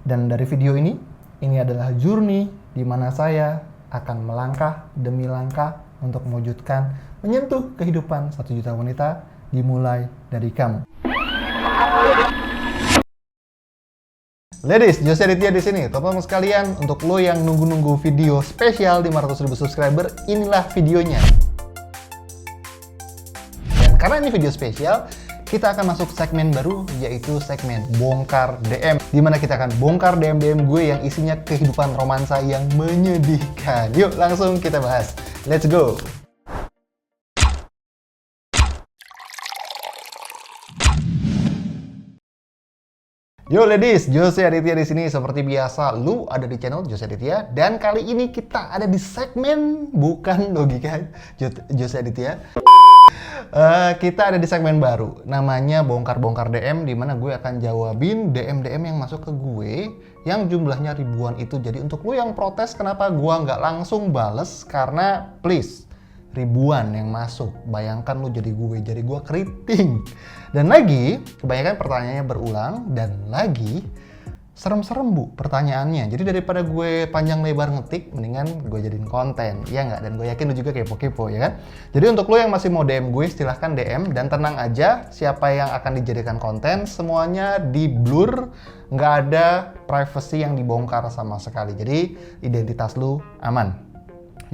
Dan dari video ini adalah journey di mana saya akan melangkah demi langkah untuk mewujudkan menyentuh kehidupan 1 juta wanita dimulai dari kamu. Ladies, Jose Aditya di sini. Teman-teman sekalian, untuk lo yang nunggu-nunggu video spesial 500.000 subscriber, inilah videonya. Dan karena ini video spesial, kita akan masuk segmen baru, yaitu segmen bongkar DM, di mana kita akan bongkar DM gue yang isinya kehidupan romansa yang menyedihkan. Yuk langsung kita bahas. Let's go. Yo ladies, Jose Aditya di sini. Seperti biasa, lu ada di channel Jose Aditya, dan kali ini kita ada di segmen bukan logika Jose Aditya. Kita ada di segmen baru, namanya bongkar-bongkar DM, di mana gue akan jawabin DM yang masuk ke gue, yang jumlahnya ribuan itu. Jadi untuk lu yang protes kenapa gue nggak langsung bales, karena please, ribuan yang masuk. Bayangkan lu jadi gue keriting. Dan lagi, kebanyakan pertanyaannya berulang, dan lagi serem-serem bu pertanyaannya. Jadi daripada gue panjang lebar ngetik, mendingan gue jadiin konten, ya nggak? Dan gue yakin lu juga kepo-kepo, ya kan? Jadi untuk lo yang masih mau DM gue, silahkan DM. Dan tenang aja, siapa yang akan dijadikan konten, semuanya di blur, nggak ada privacy yang dibongkar sama sekali. Jadi identitas lu aman.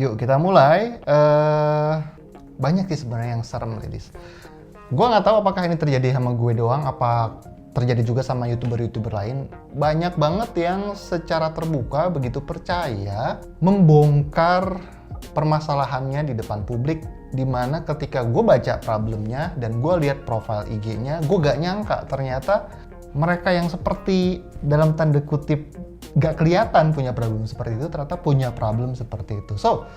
Yuk kita mulai. Banyak sih sebenarnya yang serem, ladies. Gue nggak tahu apakah ini terjadi sama gue doang, apa terjadi juga sama youtuber lain. Banyak banget yang secara terbuka begitu percaya membongkar permasalahannya di depan publik, dimana ketika gue baca problemnya dan gue lihat profil IG-nya, gue gak nyangka ternyata mereka yang seperti dalam tanda kutip gak kelihatan punya problem seperti itu, ternyata punya problem seperti itu. So,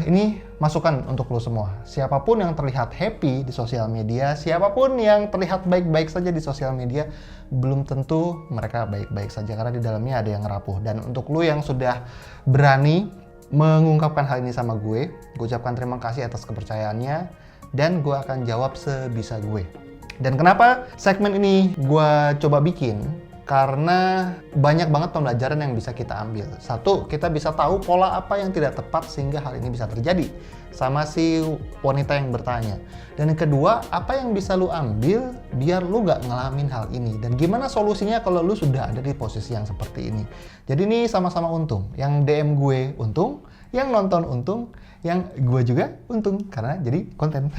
ini masukan untuk lo semua. Siapapun yang terlihat happy di sosial media, siapapun yang terlihat baik-baik saja di sosial media, belum tentu mereka baik-baik saja, karena di dalamnya ada yang rapuh. Dan untuk lo yang sudah berani mengungkapkan hal ini sama gue ucapkan terima kasih atas kepercayaannya, dan gue akan jawab sebisa gue. Dan kenapa segmen ini gue coba bikin? Karena banyak banget pembelajaran yang bisa kita ambil. Satu, kita bisa tahu pola apa yang tidak tepat sehingga hal ini bisa terjadi sama si wanita yang bertanya. Dan yang kedua, apa yang bisa lu ambil biar lu gak ngalamin hal ini. Dan gimana solusinya kalau lu sudah ada di posisi yang seperti ini. Jadi ini sama-sama untung. Yang DM gue untung, yang nonton untung, yang gue juga untung karena jadi konten.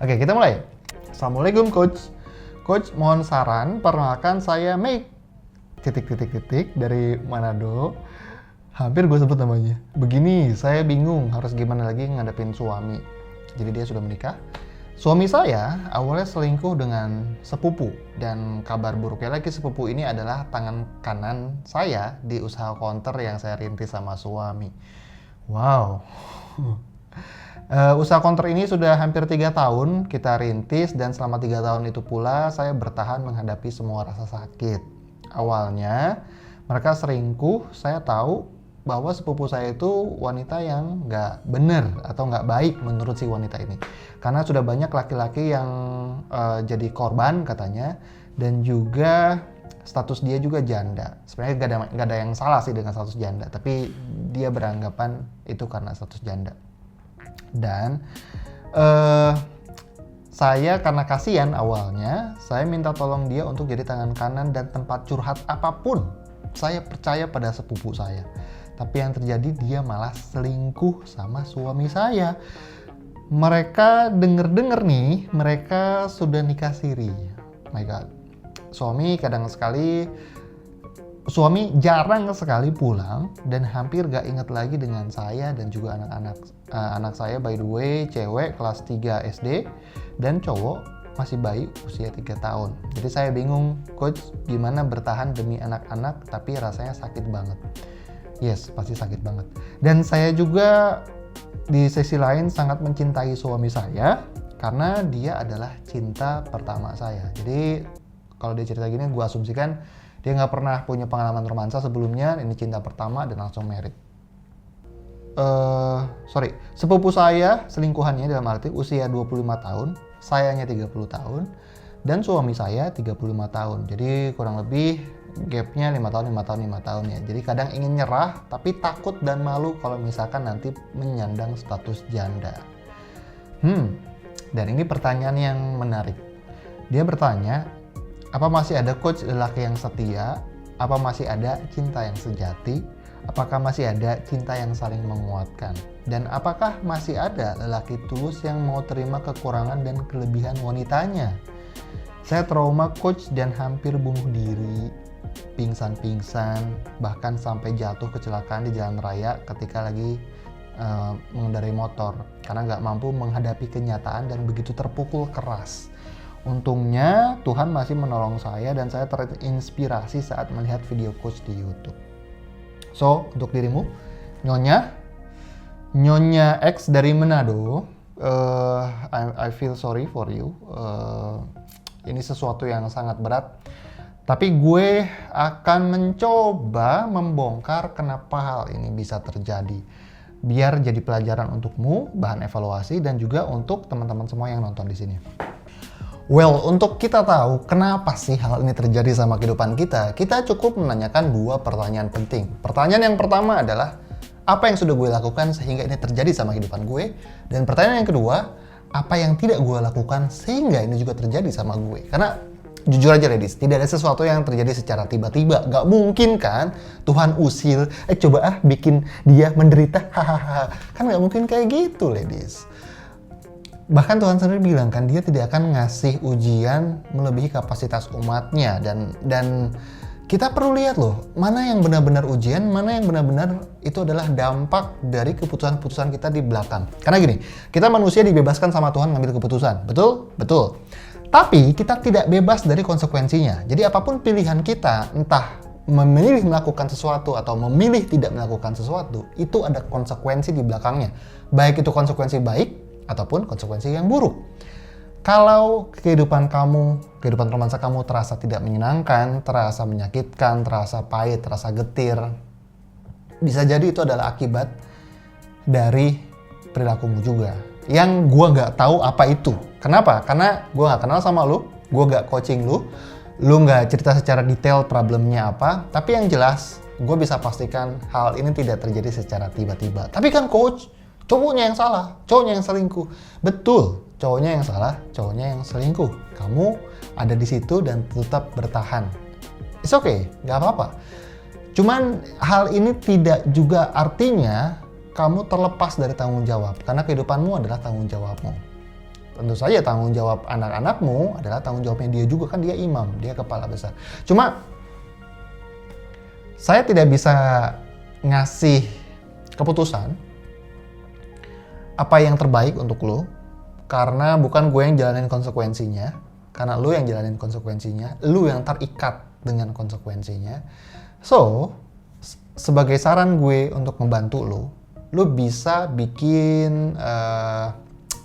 Oke, kita mulai. Assalamualaikum coach. Coach, mohon saran, perkenalkan saya Mei dari Manado. Hampir gue sebut namanya. Begini, saya bingung harus gimana lagi ngadepin suami. Jadi dia sudah menikah. Suami saya awalnya selingkuh dengan sepupu. Dan kabar buruknya lagi, sepupu ini adalah tangan kanan saya di usaha counter yang saya rintis sama suami. Wow. Usaha counter ini sudah hampir 3 tahun kita rintis, dan selama 3 tahun itu pula saya bertahan menghadapi semua rasa sakit. Awalnya mereka selingkuh, saya tahu bahwa sepupu saya itu wanita yang nggak bener atau nggak baik menurut si wanita ini. Karena sudah banyak laki-laki yang jadi korban katanya, dan juga status dia juga janda. Sebenarnya nggak ada yang salah sih dengan status janda, tapi dia beranggapan itu karena status janda. Dan saya karena kasihan awalnya, saya minta tolong dia untuk jadi tangan kanan dan tempat curhat apapun. Saya percaya pada sepupu saya. Tapi yang terjadi, dia malah selingkuh sama suami saya. Mereka denger nih, mereka sudah nikah siri. My God. Suami jarang sekali pulang, dan hampir gak inget lagi dengan saya dan juga anak-anak. Anak saya by the way cewek kelas 3 SD, dan cowok masih bayi usia 3 tahun. Jadi saya bingung, coach, gimana bertahan demi anak-anak tapi rasanya sakit banget. Yes, pasti sakit banget. Dan saya juga di sisi lain sangat mencintai suami saya, karena dia adalah cinta pertama saya. Jadi kalau dia cerita gini, gue asumsikan dia nggak pernah punya pengalaman romansa sebelumnya, ini cinta pertama dan langsung married. Sepupu saya selingkuhannya dalam arti usia 25 tahun, sayanya 30 tahun, Dan suami saya 35 tahun. Jadi kurang lebih gapnya 5 tahun, 5 tahun, 5 tahun ya. Jadi kadang ingin nyerah, tapi takut dan malu kalau misalkan nanti menyandang status janda. Dan ini pertanyaan yang menarik. Dia bertanya, apa masih ada coach lelaki yang setia? Apa masih ada cinta yang sejati? Apakah masih ada cinta yang saling menguatkan? Dan apakah masih ada lelaki tulus yang mau terima kekurangan dan kelebihan wanitanya? Saya trauma coach dan hampir bunuh diri, pingsan-pingsan, bahkan sampai jatuh kecelakaan di jalan raya ketika lagi mengendarai motor karena nggak mampu menghadapi kenyataan dan begitu terpukul keras. Untungnya Tuhan masih menolong saya dan saya terinspirasi saat melihat video coach di YouTube. So, untuk dirimu, Nyonya X dari Manado, I feel sorry for you. Ini sesuatu yang sangat berat. Tapi gue akan mencoba membongkar kenapa hal ini bisa terjadi. Biar jadi pelajaran untukmu, bahan evaluasi, dan juga untuk teman-teman semua yang nonton di sini. Well, untuk kita tahu kenapa sih hal ini terjadi sama kehidupan kita cukup menanyakan 2 pertanyaan penting. Pertanyaan yang pertama adalah, apa yang sudah gue lakukan sehingga ini terjadi sama kehidupan gue? Dan pertanyaan yang kedua, apa yang tidak gue lakukan sehingga ini juga terjadi sama gue? Karena jujur aja ladies, tidak ada sesuatu yang terjadi secara tiba-tiba. Gak mungkin kan Tuhan usil, coba bikin dia menderita, hahaha. Kan gak mungkin kayak gitu ladies. Bahkan Tuhan sendiri bilang kan, dia tidak akan ngasih ujian melebihi kapasitas umatnya. Dan kita perlu lihat loh, mana yang benar-benar ujian, mana yang benar-benar itu adalah dampak dari keputusan-keputusan kita di belakang. Karena gini, kita manusia dibebaskan sama Tuhan ngambil keputusan, betul? Betul. Tapi kita tidak bebas dari konsekuensinya. Jadi apapun pilihan kita, entah memilih melakukan sesuatu atau memilih tidak melakukan sesuatu, itu ada konsekuensi di belakangnya. Baik itu konsekuensi baik ataupun konsekuensi yang buruk. Kalau kehidupan romansa kamu terasa tidak menyenangkan, terasa menyakitkan, terasa pahit, terasa getir, bisa jadi itu adalah akibat dari perilakumu juga. Yang gue nggak tahu apa itu. Kenapa? Karena gue nggak kenal sama lu, gue nggak coaching lu nggak cerita secara detail problemnya apa. Tapi yang jelas, gue bisa pastikan hal ini tidak terjadi secara tiba-tiba. Tapi kan coach, cowoknya yang salah, cowoknya yang selingkuh. Betul, cowoknya yang salah, cowoknya yang selingkuh. Kamu ada di situ dan tetap bertahan. It's okay, nggak apa-apa. Cuman hal ini tidak juga artinya kamu terlepas dari tanggung jawab, karena kehidupanmu adalah tanggung jawabmu. Tentu saja tanggung jawab anak-anakmu adalah tanggung jawabnya dia juga, kan dia imam, dia kepala besar. Cuma saya tidak bisa ngasih keputusan apa yang terbaik untuk lo, karena bukan gue yang jalanin konsekuensinya, karena lo yang jalanin konsekuensinya, lo yang terikat dengan konsekuensinya. So, sebagai saran gue untuk membantu lo bisa bikin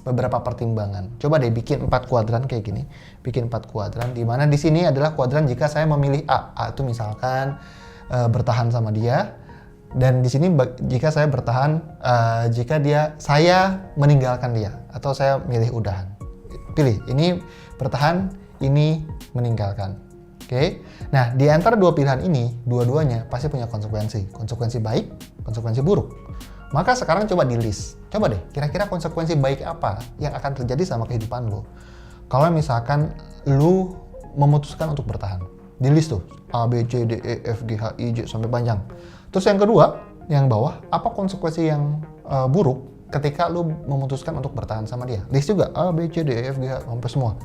beberapa pertimbangan. Coba deh bikin 4 kuadran kayak gini. Bikin 4 kuadran, di mana di sini adalah kuadran jika saya memilih A. A itu misalkan bertahan sama dia. Dan di sini jika saya bertahan, jika saya meninggalkan dia. Atau saya milih udahan. Pilih, ini bertahan, ini meninggalkan. Oke? Nah, di antara 2 pilihan ini, dua-duanya pasti punya konsekuensi. Konsekuensi baik, konsekuensi buruk. Maka sekarang coba di list. Coba deh, kira-kira konsekuensi baik apa yang akan terjadi sama kehidupan lo kalau misalkan lo memutuskan untuk bertahan. Di list tuh, A, B, C, D, E, F, G, H, I, J, sampai panjang. Terus yang kedua, yang bawah, apa konsekuensi yang buruk ketika lo memutuskan untuk bertahan sama dia. List juga, A, B, C, D, E, F, G, H, sampai semua.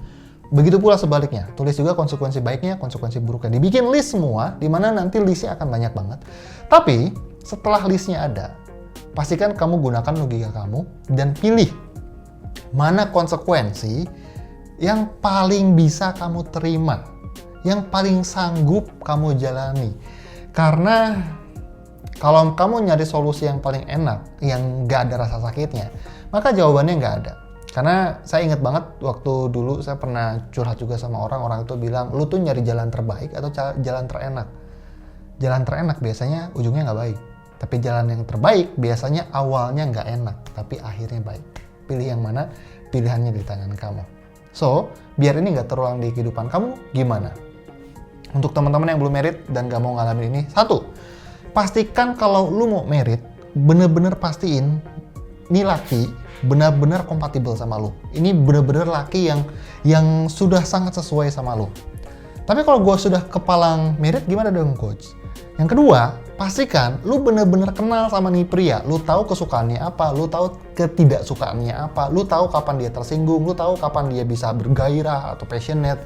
Begitu pula sebaliknya, tulis juga konsekuensi baiknya, konsekuensi buruknya. Dibikin list semua, dimana nanti listnya akan banyak banget. Tapi, setelah listnya ada, pastikan kamu gunakan logika kamu dan pilih mana konsekuensi yang paling bisa kamu terima, yang paling sanggup kamu jalani. Karena kalau kamu nyari solusi yang paling enak, yang gak ada rasa sakitnya, maka jawabannya gak ada. Karena saya ingat banget waktu dulu saya pernah curhat juga sama orang itu bilang, lu tuh nyari jalan terbaik atau jalan terenak. Jalan terenak biasanya ujungnya gak baik. Tapi jalan yang terbaik biasanya awalnya nggak enak, tapi akhirnya baik. Pilih yang mana, pilihannya di tangan kamu. So, biar ini nggak terulang di kehidupan kamu, gimana? Untuk teman-teman yang belum married dan gak mau ngalamin ini, satu, pastikan kalau lu mau married, bener-bener pastiin ini laki benar-benar kompatibel sama lu. Ini benar-benar laki yang sudah sangat sesuai sama lu. Tapi kalau gue sudah kepalang married, gimana dong coach? Yang kedua, pastikan lu benar-benar kenal sama nih pria. Lu tahu kesukaannya apa, lu tahu ketidaksukaannya apa, lu tahu kapan dia tersinggung, lu tahu kapan dia bisa bergairah atau passionate.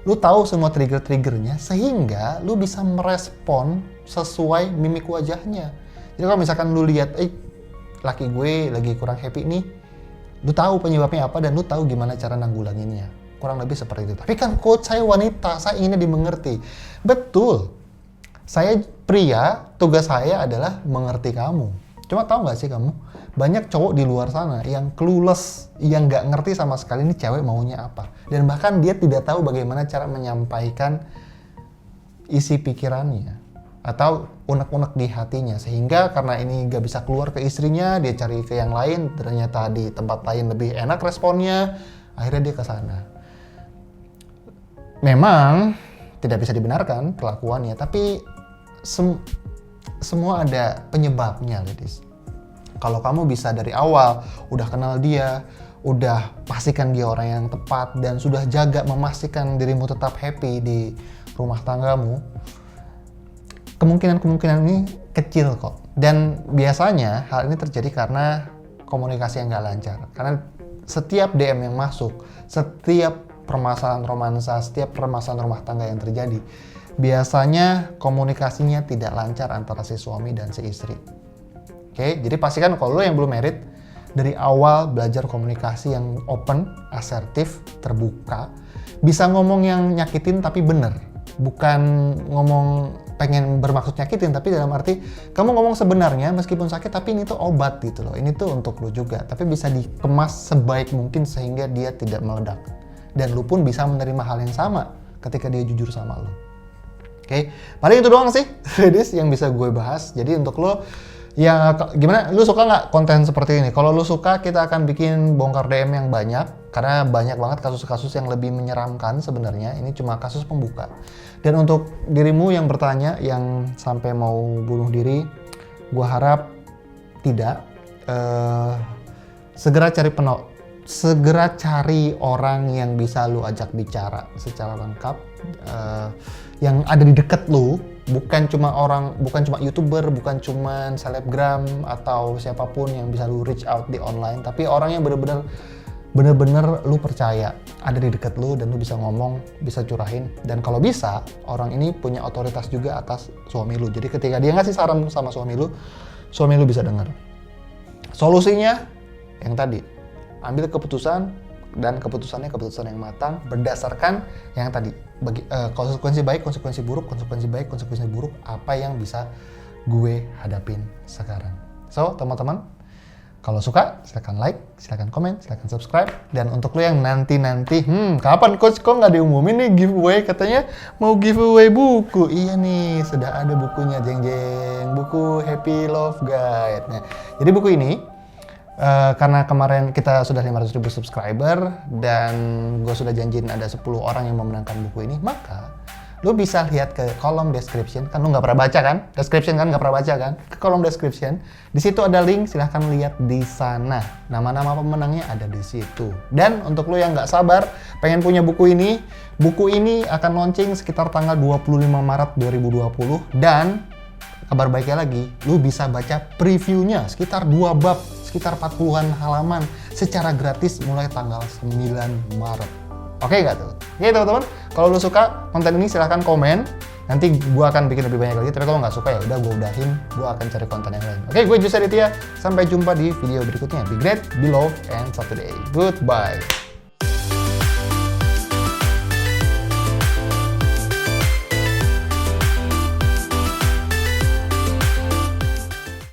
Lu tahu semua trigger-triggernya sehingga lu bisa merespon sesuai mimik wajahnya. Jadi kalau misalkan lu lihat, laki gue lagi kurang happy nih, lu tahu penyebabnya apa dan lu tahu gimana cara nanggulanginnya. Kurang lebih seperti itu. Tapi kan coach, saya wanita, saya inginnya dimengerti. Betul. Saya pria, tugas saya adalah mengerti kamu. Cuma tahu nggak sih kamu, banyak cowok di luar sana yang clueless, yang nggak ngerti sama sekali ini cewek maunya apa. Dan bahkan dia tidak tahu bagaimana cara menyampaikan isi pikirannya atau unek-unek di hatinya, sehingga karena ini nggak bisa keluar ke istrinya, dia cari ke yang lain, ternyata di tempat lain lebih enak responnya, akhirnya dia ke sana. Memang tidak bisa dibenarkan perlakuannya, tapi semua ada penyebabnya, ladies. Kalau kamu bisa dari awal udah kenal dia, udah pastikan dia orang yang tepat, dan sudah jaga memastikan dirimu tetap happy di rumah tanggamu, kemungkinan ini kecil kok. Dan biasanya hal ini terjadi karena komunikasi yang nggak lancar. Karena setiap DM yang masuk, setiap permasalahan romansa, setiap permasalahan rumah tangga yang terjadi, biasanya komunikasinya tidak lancar antara si suami dan si istri. Oke, jadi pastikan kalau lo yang belum married, dari awal belajar komunikasi yang open, asertif, terbuka, bisa ngomong yang nyakitin tapi bener. Bukan ngomong pengen bermaksud nyakitin, tapi dalam arti kamu ngomong sebenarnya meskipun sakit, tapi ini tuh obat gitu loh. Ini tuh untuk lo juga, tapi bisa dikemas sebaik mungkin sehingga dia tidak meledak. Dan lu pun bisa menerima hal yang sama ketika dia jujur sama lu. Oke, paling itu doang sih, ladies, yang bisa gue bahas. Jadi untuk lo, ya gimana, lu suka nggak konten seperti ini? Kalau lu suka, kita akan bikin bongkar DM yang banyak, karena banyak banget kasus-kasus yang lebih menyeramkan sebenarnya. Ini cuma kasus pembuka. Dan untuk dirimu yang bertanya, yang sampai mau bunuh diri, gue harap tidak. Segera cari orang yang bisa lu ajak bicara secara lengkap, yang ada di deket lu, bukan cuma YouTuber, bukan cuma selebgram atau siapapun yang bisa lu reach out di online, tapi orang yang bener-bener lu percaya ada di deket lu dan lu bisa ngomong, bisa curahin, dan kalau bisa orang ini punya otoritas juga atas suami lu. Jadi ketika dia ngasih saran sama suami lu bisa dengar. Solusinya yang tadi, ambil keputusan, dan keputusan yang matang berdasarkan yang tadi, konsekuensi baik, konsekuensi buruk, konsekuensi baik, konsekuensi buruk, apa yang bisa gue hadapin sekarang. So, teman-teman, kalau suka silahkan like, silahkan komen, silahkan subscribe. Dan untuk lo yang nanti kapan coach kok nggak diumumin nih giveaway, katanya mau giveaway buku. Iya nih, sudah ada bukunya, jeng-jeng, buku Happy Love Guide. Nah, jadi buku ini karena kemarin kita sudah 500.000 subscriber dan gue sudah janjiin ada 10 orang yang memenangkan buku ini, maka lo bisa lihat ke kolom description. Kan lo nggak pernah baca kan? Description kan nggak pernah baca kan? Ke kolom description, di situ ada link, silahkan lihat di sana. Nama-nama pemenangnya ada di situ. Dan untuk lo yang nggak sabar pengen punya buku ini akan launching sekitar tanggal 25 Maret 2020. Dan kabar baiknya lagi, lo bisa baca previewnya sekitar 2 bab, sekitar 40-an halaman secara gratis mulai tanggal 9 Maret. Oke nggak tuh? Oke teman-teman, kalau lu suka konten ini silahkan komen. Nanti gue akan bikin lebih banyak lagi, tapi kalau nggak suka ya udah gue udahin, gue akan cari konten yang lain. Oke, gue Jose Aditya, sampai jumpa di video berikutnya. Be great, be loved, and Saturday. Goodbye.